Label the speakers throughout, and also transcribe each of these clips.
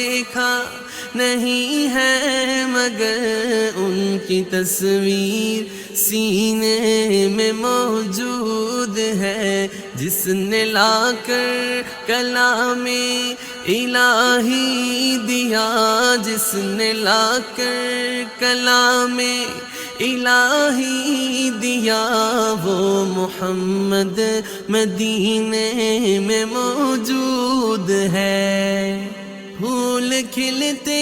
Speaker 1: دیکھا نہیں ہے مگر ان کی تصویر سینے میں موجود ہے، جس نے لا کر کلام الہی دیا، جس نے لا کر کلام الہی دیا، وہ محمد مدینے میں موجود ہے۔ پھول کھلتے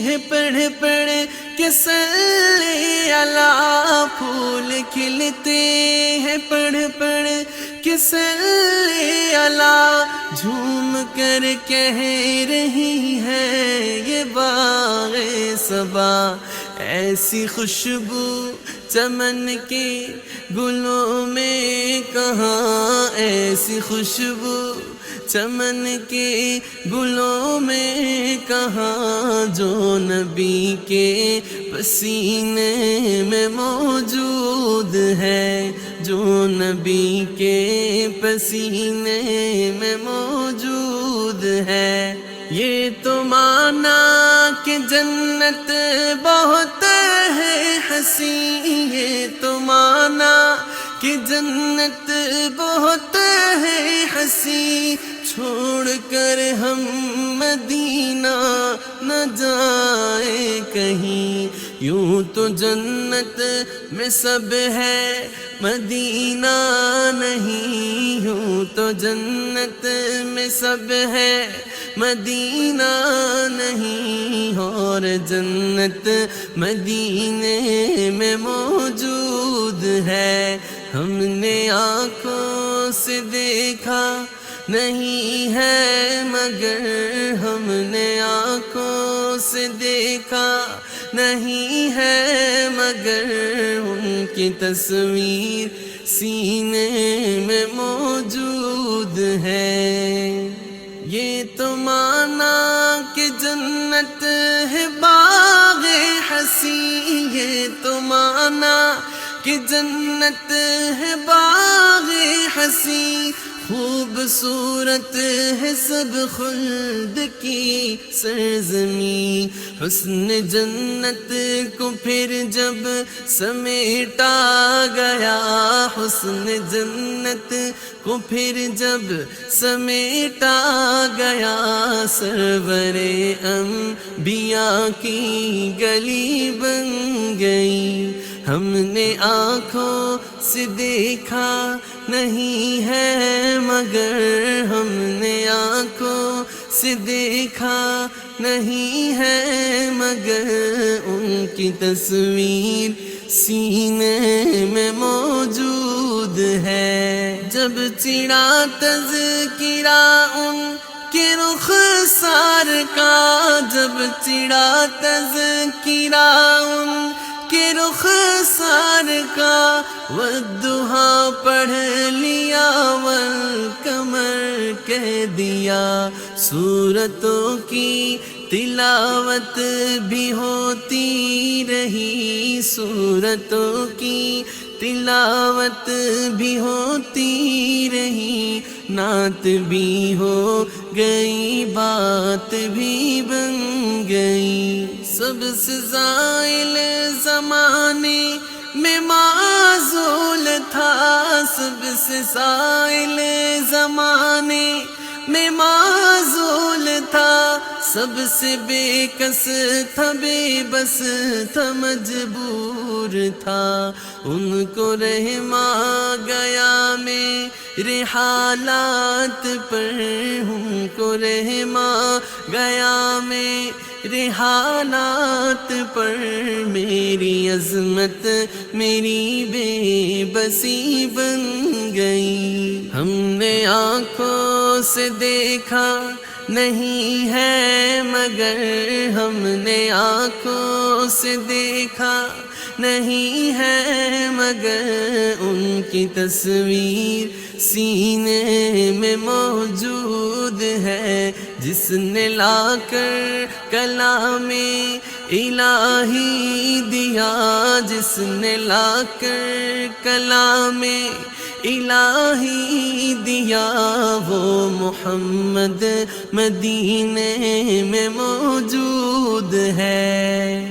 Speaker 1: ہیں پڑھ پڑھ کے صلی اللہ، پھول کھلتے ہیں پڑھ پڑھ کے صلی اللہ، جھوم کر کہہ رہی ہے یہ باغ صبا، ایسی خوشبو چمن کے گلوں میں کہاں، ایسی خوشبو چمن کے گلوں میں کہاں، جو نبی کے پسینے میں موجود ہے، جو نبی کے پسینے میں موجود ہے۔ یہ تو مانا کہ جنت بہت ہے حسین، یہ تو مانا کہ جنت بہت ہے حسین، چھوڑ کر ہم مدینہ نہ جائیں کہیں، یوں تو جنت میں سب ہے مدینہ نہیں، یوں تو جنت میں سب ہے مدینہ نہیں، اور جنت مدینے میں موجود ہے۔ ہم نے آنکھوں سے دیکھا نہیں ہے مگر، ہم نے آنکھوں سے دیکھا نہیں ہے مگر، ان کی تصویر سینے میں موجود ہے۔ یہ تو مانا کہ جنت ہے باغ حسین، یہ تو مانا کہ جنت ہے باغ حسین، خوبصورت ہے سب خلد کی سرزمین، حسن جنت کو پھر جب سمیٹا گیا، حسن جنت کو پھر جب سمیٹا گیا، سرور انبیاء کی گلی بن گئی۔ ہم نے آنکھوں سے دیکھا نہیں ہے مگر، ہم نے آنکھوں سے دیکھا نہیں ہے مگر، ان کی تصویر سینے میں موجود ہے۔ جب چڑھا تذکرہ ان کے رخسار کا، جب چڑھا تذکرہ ان کے رخسار کا، والضحیٰ پڑھ لیا والقمر کہہ دیا، سورتوں کی تلاوت بھی ہوتی رہی، سورتوں کی تلاوت بھی ہوتی رہی، نعت بھی ہو گئی بات بھی بن گئی، سب سے زائل زمانے میں معزول تھا، سب سے زائل زمانے میں معزول تھا، سب سے بے کس تھا بے بس تھا مجبور تھا، ان کو رحم آ گیا میرے حالات پر، ان کو رحم آ گیا میرے حالات پر، میری عظمت میری بے بسی بن گئی۔ ہم نے آنکھوں سے دیکھا نہیں ہے مگر، ہم نے آنکھوں سے دیکھا نہیں ہے مگر، ان کی تصویر سینے میں موجود ہے، جس نے لا کر کلام الہی دیا، جس نے لا کر کلام الہی دیا وہ محمد مدینے میں موجود ہے۔